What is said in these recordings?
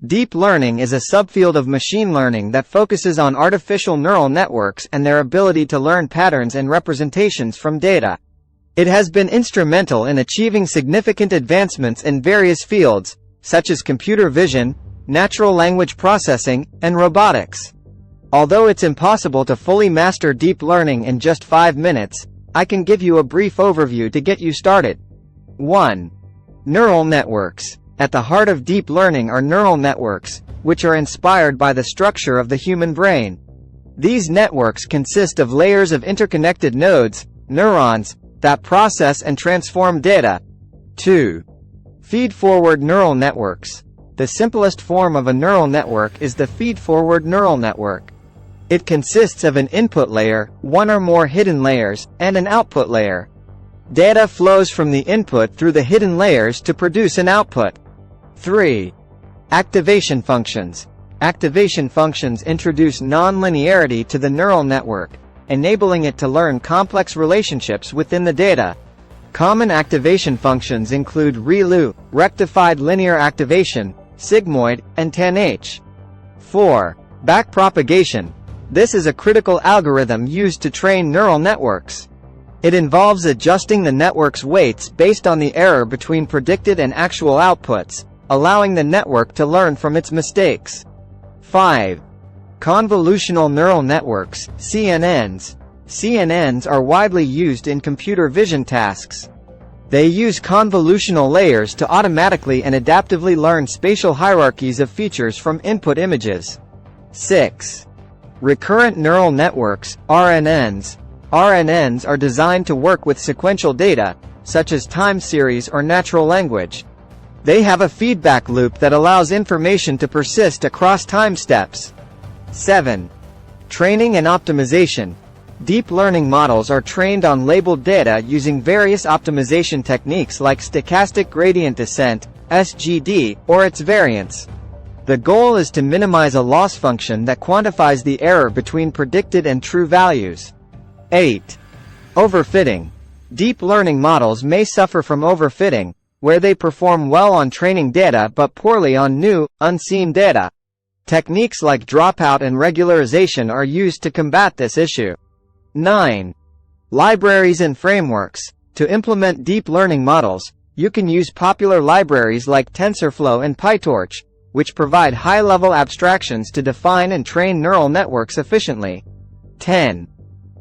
Deep learning is a subfield of machine learning that focuses on artificial neural networks and their ability to learn patterns and representations from data. It has been instrumental in achieving significant advancements in various fields, such as computer vision, natural language processing, and robotics. Although it's impossible to fully master deep learning in just 5 minutes, I can give you a brief overview to get you started. 1. Neural networks. At the heart of deep learning are neural networks, which are inspired by the structure of the human brain. These networks consist of layers of interconnected nodes, neurons, that process and transform data. 2. Feed-forward neural networks. The simplest form of a neural network is the feed-forward neural network. It consists of an input layer, one or more hidden layers, and an output layer. Data flows from the input through the hidden layers to produce an output. 3. Activation functions. Activation functions introduce non-linearity to the neural network, enabling it to learn complex relationships within the data. Common activation functions include ReLU, rectified linear activation, sigmoid, and tanh. 4. Backpropagation. This is a critical algorithm used to train neural networks. It involves adjusting the network's weights based on the error between predicted and actual outputs, allowing the network to learn from its mistakes. 5. Convolutional neural networks, CNNs. CNNs are widely used in computer vision tasks. They use convolutional layers to automatically and adaptively learn spatial hierarchies of features from input images. 6. Recurrent neural networks, RNNs. RNNs are designed to work with sequential data, such as time series or natural language. They have a feedback loop that allows information to persist across time steps. 7. Training and optimization. Deep learning models are trained on labeled data using various optimization techniques like stochastic gradient descent, SGD, or its variants. The goal is to minimize a loss function that quantifies the error between predicted and true values. 8. Overfitting. Deep learning models may suffer from overfitting, where they perform well on training data but poorly on new, unseen data. Techniques like dropout and regularization are used to combat this issue. 9. Libraries and frameworks. To implement deep learning models, you can use popular libraries like TensorFlow and PyTorch, which provide high-level abstractions to define and train neural networks efficiently. 10.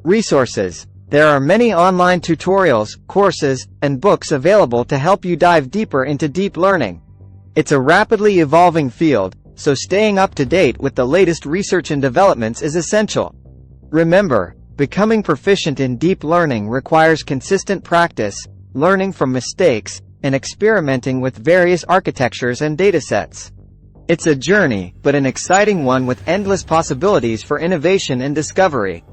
Resources. There are many online tutorials, courses, and books available to help you dive deeper into deep learning. It's a rapidly evolving field, so staying up to date with the latest research and developments is essential. Remember, becoming proficient in deep learning requires consistent practice, learning from mistakes, and experimenting with various architectures and datasets. It's a journey, but an exciting one with endless possibilities for innovation and discovery.